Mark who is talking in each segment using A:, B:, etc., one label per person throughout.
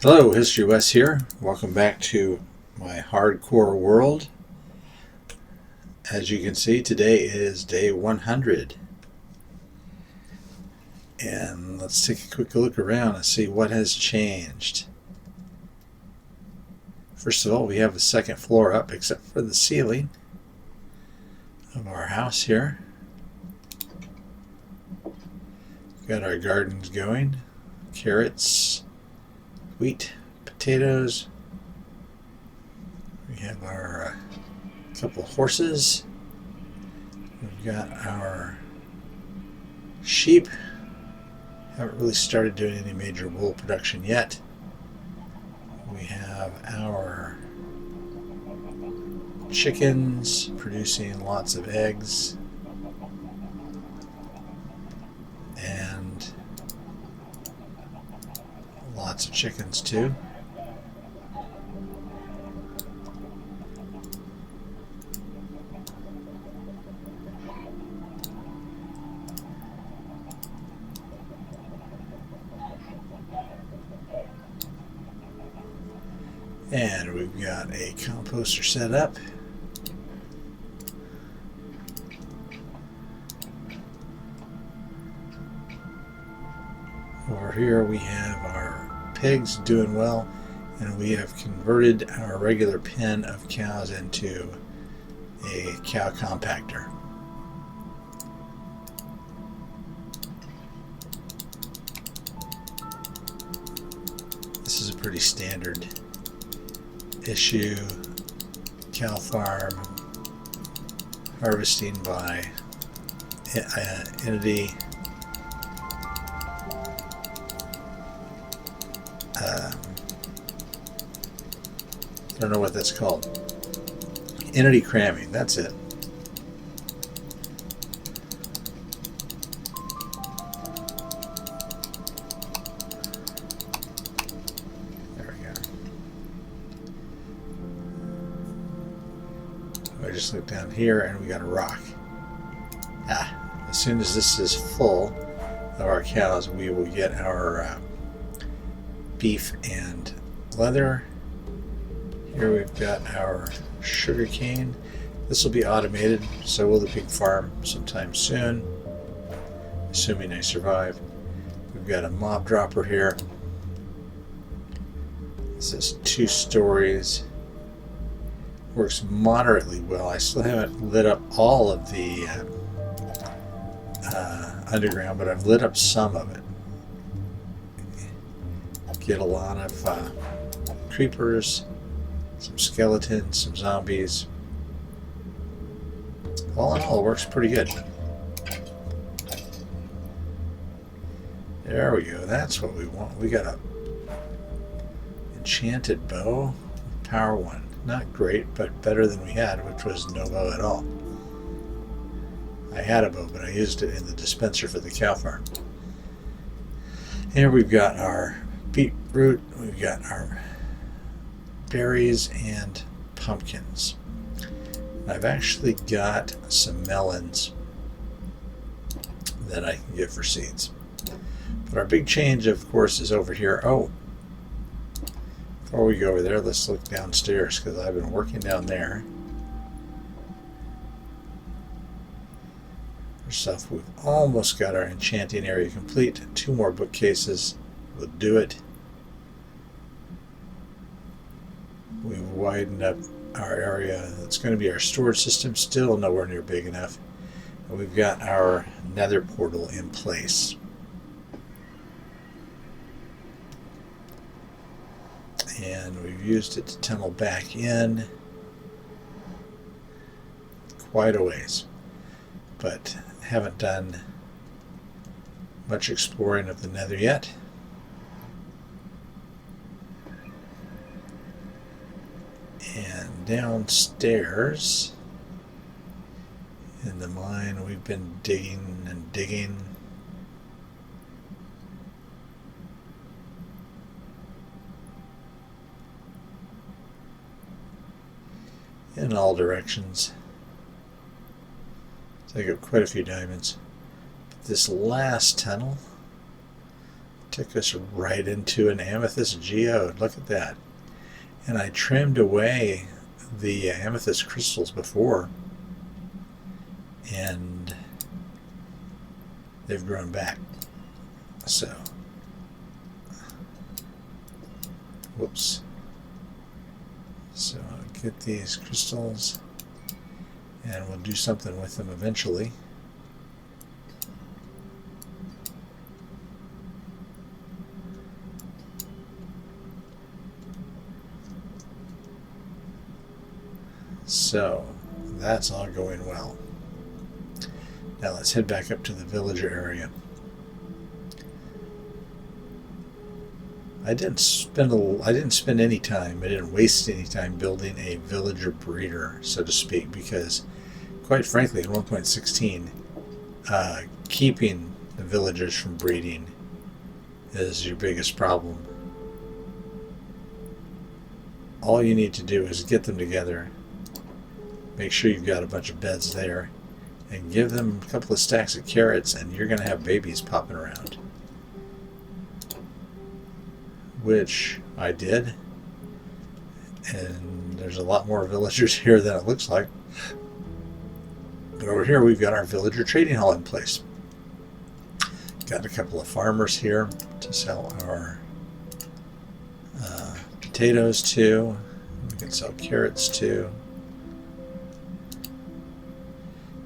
A: Hello, HistoryWes here. Welcome back to my hardcore world. As you can see, today is day 100. And let's take a quick look around and see what has changed. First of all, we have the second floor up except for the ceiling of our house here. We've got our gardens going. Carrots, wheat, potatoes. We have our couple horses. We've got our sheep. Haven't really started doing any major wool production yet. We have our chickens producing lots of eggs. And lots of chickens too. And we've got a composter set up. Over here we have our pigs doing well, and we have converted our regular pen of cows into a cow compactor. This is a pretty standard issue cow farm harvesting by entity. I don't know what that's called. Entity cramming, that's it. There we go. I just looked down here and we got a rock. As soon as this is full of our cows, we will get our beef and leather. Here we've got our sugar cane. This will be automated, so will the pig farm sometime soon, assuming I survive. We've got a mob dropper here. This is 2 stories. Works moderately well. I still haven't lit up all of the underground, but I've lit up some of it. Get a lot of creepers, some skeletons, some zombies. All in all, it works pretty good. There we go. That's what we want. We got a enchanted bow, power 1. Not great, but better than we had, which was no bow at all. I had a bow, but I used it in the dispenser for the cow farm. Here we've got our beetroot, we've got our berries and pumpkins. I've actually got some melons that I can get for seeds. But our big change, of course, is over here. Oh, before we go over there, let's look downstairs, because I've been working down there. Stuff. We've almost got our enchanting area complete. 2 more bookcases will do it. We've widened up our area. That's going to be our storage system, still nowhere near big enough. And we've got our nether portal in place. And we've used it to tunnel back in quite a ways, but haven't done much exploring of the nether yet. And downstairs in the mine, we've been digging and digging. In all directions. Take up quite a few diamonds. But this last tunnel took us right into an amethyst geode. Look at that. And I trimmed away the amethyst crystals before, and they've grown back. So, whoops. So I'll get these crystals, and we'll do something with them eventually. So that's all going well. Now let's head back up to the villager area. I didn't spend any time, I didn't waste any time building a villager breeder, so to speak, because quite frankly in 1.16 keeping the villagers from breeding is your biggest problem. All you need to do is get them together, make sure you've got a bunch of beds there, and give them a couple of stacks of carrots, and you're going to have babies popping around. Which I did, and there's a lot more villagers here than it looks like. But over here we've got our villager trading hall in place. Got a couple of farmers here to sell our potatoes to. We can sell carrots to.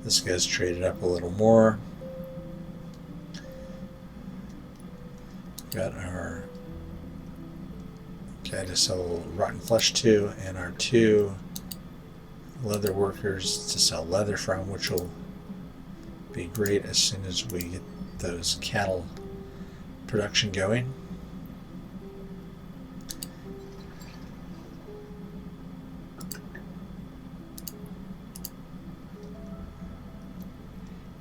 A: This guy's traded up a little more. Got our guy to sell rotten flesh to, and our 2 leather workers to sell leather from, which will be great as soon as we get those cattle production going.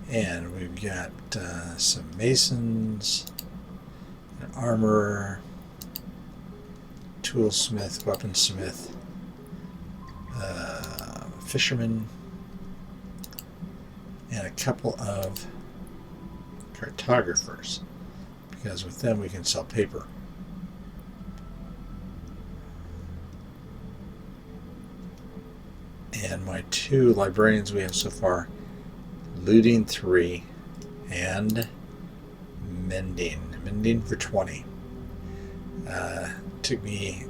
A: And we've got some masons, an armorer, toolsmith, weaponsmith, fisherman, and a couple of cartographers, because with them we can sell paper. And my 2 librarians we have so far, looting 3 and mending for 20. Took me,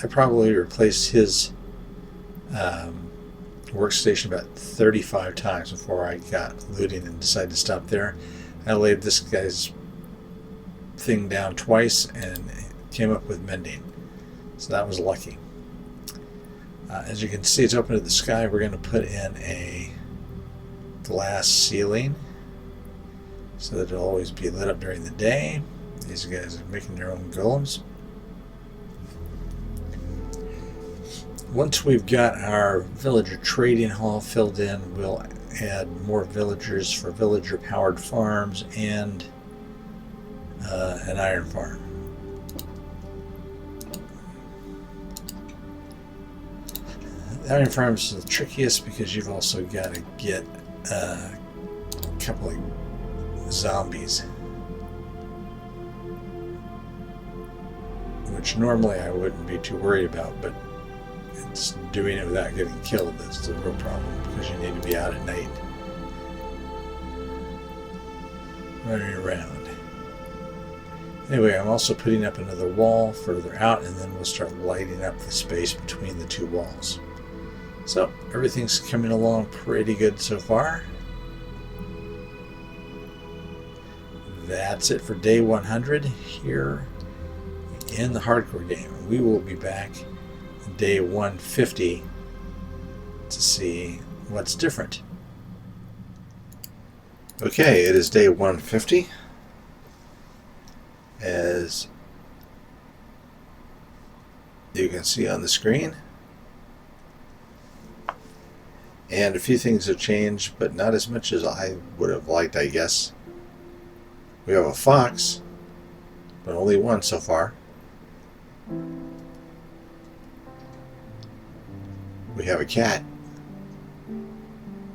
A: I probably replaced his workstation about 35 times before I got looting and decided to stop there. I laid this guy's thing down twice and came up with mending, so that was lucky. As you can see, it's open to the sky. We're going to put in a glass ceiling so that it'll always be lit up during the day. These guys are making their own golems. Once we've got our villager trading hall filled in, we'll add more villagers for villager powered farms and an iron farm. The iron farm is the trickiest because you've also got to get a couple of zombies, which normally I wouldn't be too worried about, but it's doing it without getting killed that's the real problem, because you need to be out at night running around. Anyway, I'm also putting up another wall further out, and then we'll start lighting up the space between the 2 walls. So everything's coming along pretty good so far. That's it for day 100 here in the hardcore game. We will be back day 150 to see what's different. Okay, it is day 150. As you can see on the screen. And a few things have changed, but not as much as I would have liked, I guess. We have a fox, but only one so far. We have a cat,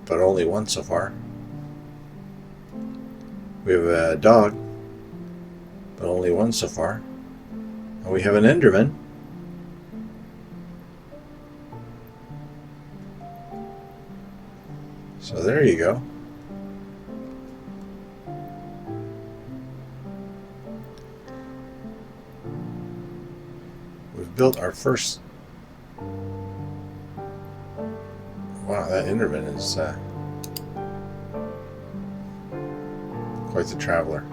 A: but only one so far. We have a dog, but only one so far. And we have an Enderman. So there you go. We've built our first... Wow, that Enderman is quite the traveler.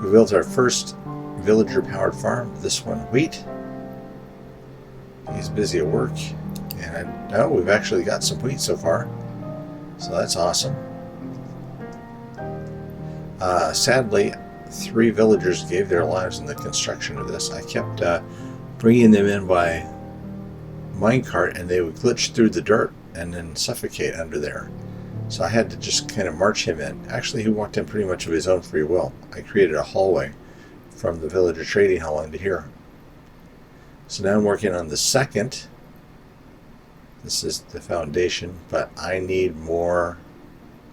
A: We built our first villager-powered farm. This one, wheat. He's busy at work. And we've actually got some wheat so far. So that's awesome. Sadly, 3 villagers gave their lives in the construction of this. I kept bringing them in by minecart, and they would glitch through the dirt and then suffocate under there. So I had to just kind of march him in. Actually, he walked in pretty much of his own free will. I created a hallway from the villager trading hall into here. So now I'm working on the second. This is the foundation, but I need more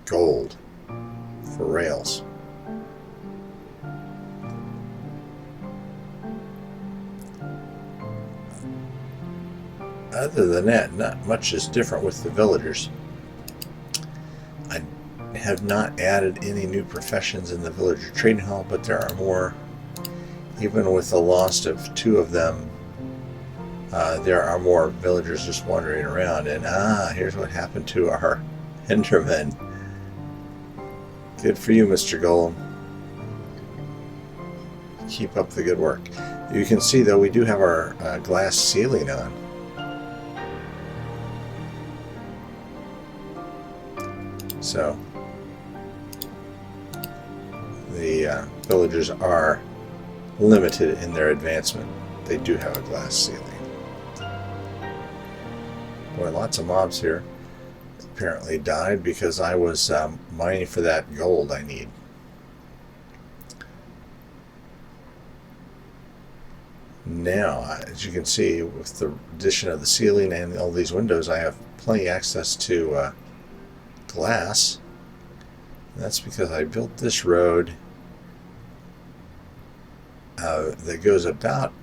A: gold for rails. Other than that, not much is different with the villagers. I have not added any new professions in the villager trading hall, but there are more. Even with the loss of 2 of them, there are more villagers just wandering around. And here's what happened to our Enderman. Good for you, Mr. Golem. Keep up the good work. You can see, though, we do have our glass ceiling on. So the villagers are limited in their advancement. They do have a glass ceiling. Boy, lots of mobs here. Apparently died because I was mining for that gold I need. Now, as you can see, with the addition of the ceiling and all these windows, I have plenty access to glass. And that's because I built this road that goes about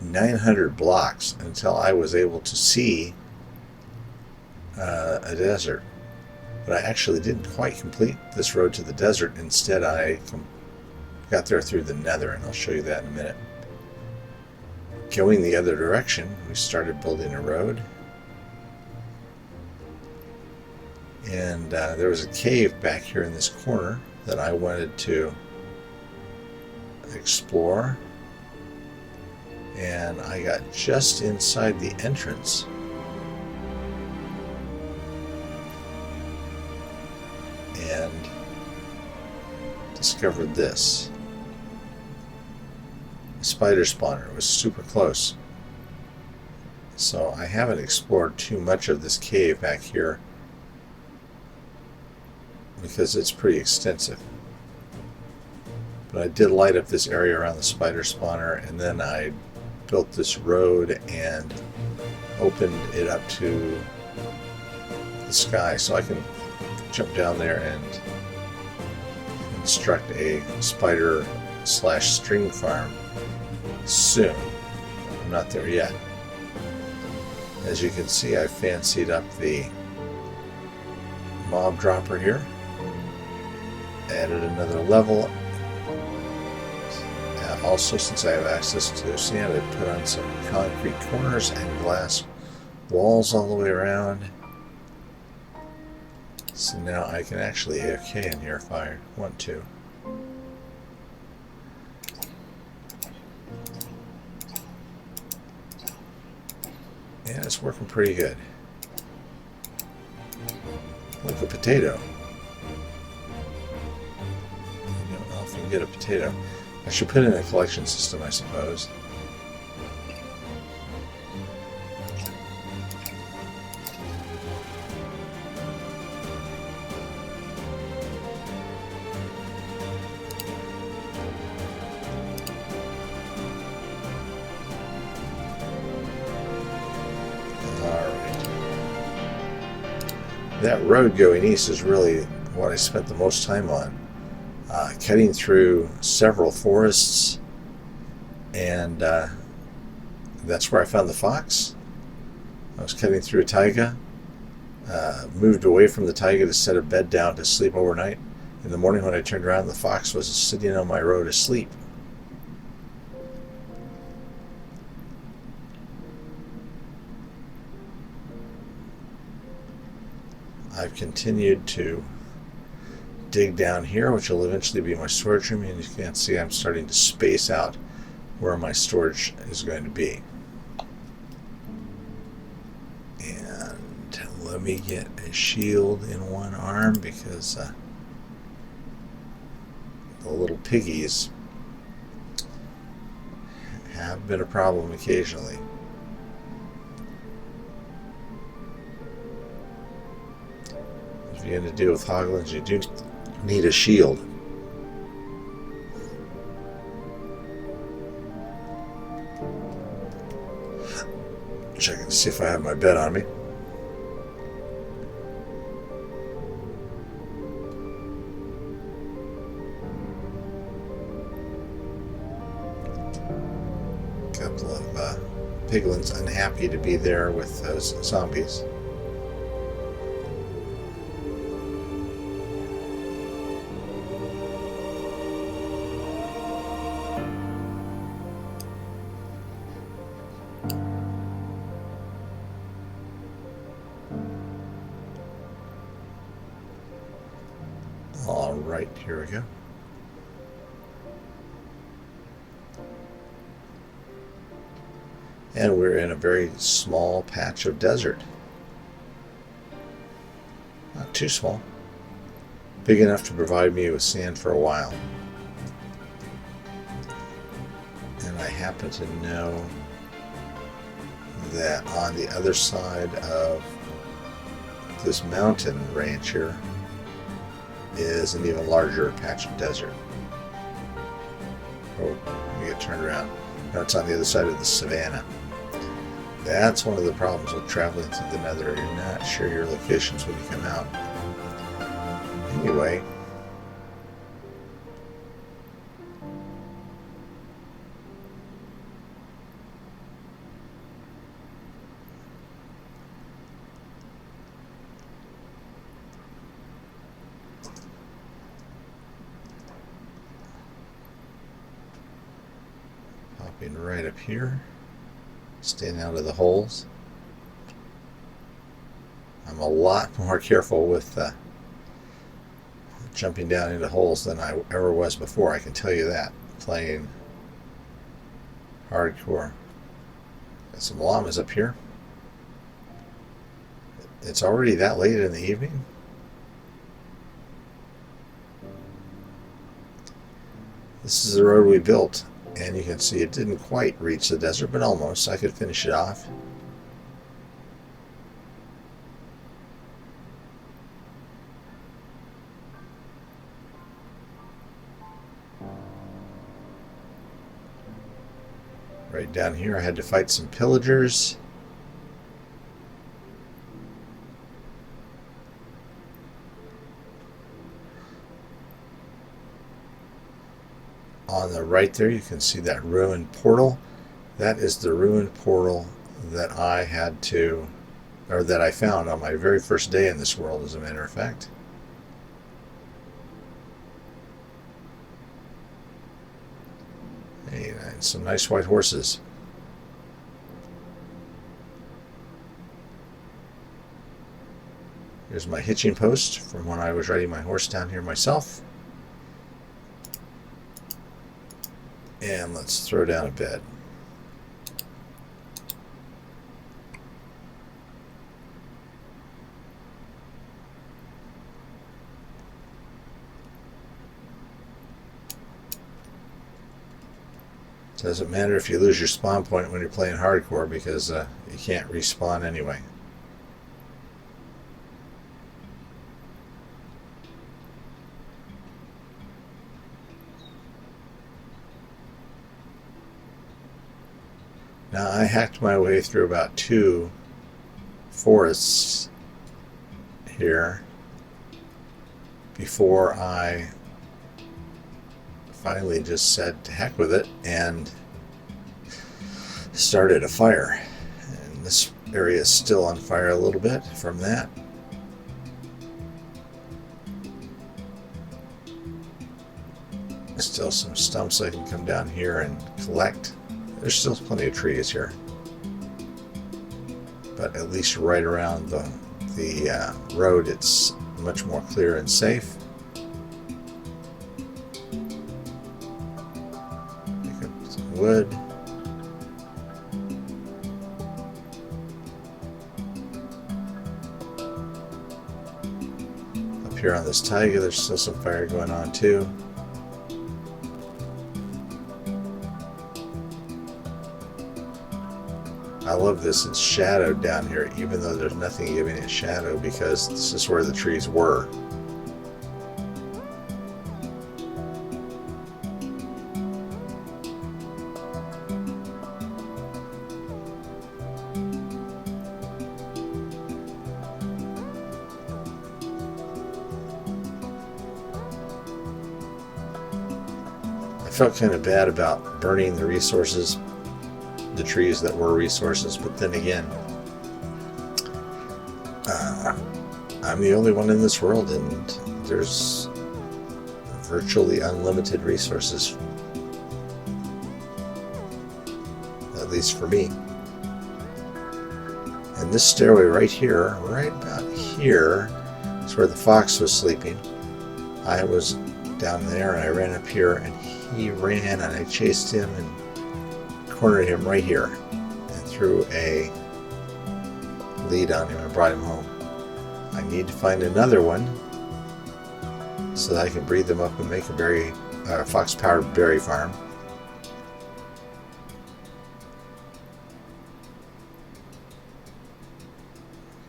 A: 900 blocks until I was able to see a desert. But I actually didn't quite complete this road to the desert. Instead, I got there through the nether, and I'll show you that in a minute. Going the other direction, we started building a road. And there was a cave back here in this corner that I wanted to explore. And I got just inside the entrance. And discovered this. A spider spawner. It was super close. So I haven't explored too much of this cave back here because it's pretty extensive. But I did light up this area around the spider spawner, and then I built this road and opened it up to the sky so I can jump down there and construct a spider / string farm soon. I'm not there yet. As you can see, I fancied up the mob dropper here. Added another level. Also, since I have access to sand, I put on some concrete corners and glass walls all the way around. So now I can actually AFK in here if I want to. Yeah, it's working pretty good. Look, a potato. You don't often get a potato. I should put in a collection system, I suppose. That road going east is really what I spent the most time on. Cutting through several forests and that's where I found the fox. I was cutting through a taiga, moved away from the taiga to set a bed down to sleep overnight. In the morning when I turned around, the fox was sitting on my road asleep. I've continued to dig down here, which will eventually be my storage room, and you can see I'm starting to space out where my storage is going to be. And let me get a shield in one arm because the little piggies have been a problem occasionally. If you're going to deal with hoglins, you do need a shield. Checking to see if I have my bed on me. A couple of piglins unhappy to be there with those zombies. All right, here we go. And we're in a very small patch of desert. Not too small. Big enough to provide me with sand for a while. And I happen to know that on the other side of this mountain range here is an even larger patch of desert. Oh, let me get turned around. Now it's on the other side of the savannah. That's one of the problems with traveling through the nether. You're not sure your locations when you come out. Anyway, popping right up here. Staying out of the holes. I'm a lot more careful with jumping down into holes than I ever was before, I can tell you that, playing hardcore. Got some llamas up here. It's already that late in the evening. This is the road we built. And you can see it didn't quite reach the desert, but almost. I could finish it off. Right down here I had to fight some pillagers. On the right there you can see that ruined portal. That is the ruined portal that I had to, or that I found on my very first day in this world, as a matter of fact. Hey, some nice white horses. Here's my hitching post from when I was riding my horse down here myself. And let's throw down a bed. Doesn't matter if you lose your spawn point when you're playing hardcore because you can't respawn anyway. Now I hacked my way through about 2 forests here before I finally just said to heck with it and started a fire. And this area is still on fire a little bit from that. Still some stumps I can come down here and collect. There's still plenty of trees here, but at least right around the road it's much more clear and safe. Pick up some wood. Up here on this taiga there's still some fire going on too. I love this, it's shadowed down here even though there's nothing giving it shadow, because this is where the trees were. I felt kind of bad about burning the resources, the trees that were resources, but then again, I'm the only one in this world and there's virtually unlimited resources, at least for me. And this stairway right here, right about here, is where the fox was sleeping. I was down there and I ran up here and he ran and I chased him and cornered him right here and threw a lead on him and brought him home. I need to find another one so that I can breed them up and make a fox-powered berry farm.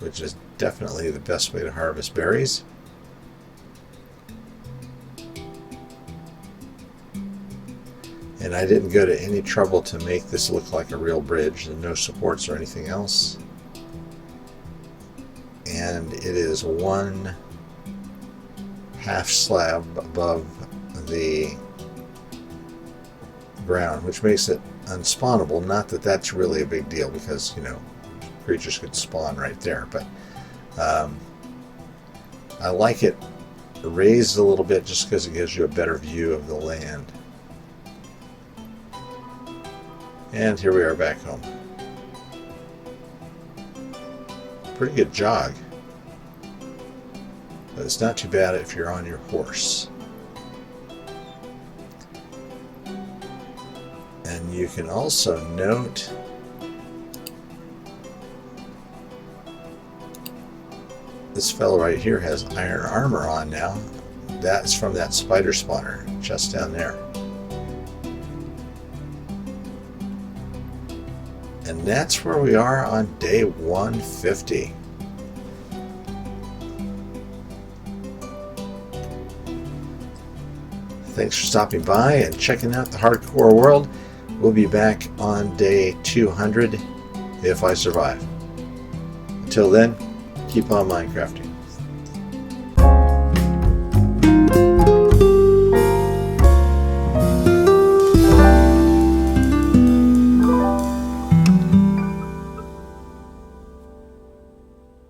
A: Which is definitely the best way to harvest berries. And I didn't go to any trouble to make this look like a real bridge, and no supports or anything else. And it is one half slab above the ground, which makes it unspawnable. Not that that's really a big deal, because, you know, creatures could spawn right there, but I like it raised a little bit just because it gives you a better view of the land. And here we are back home. Pretty good jog, but it's not too bad if you're on your horse. And you can also note this fellow right here has iron armor on now. That's from that spider spawner just down there. And that's where we are on day 150. Thanks for stopping by and checking out the hardcore world. We'll be back on day 200 if I survive. Until then, keep on Minecrafting.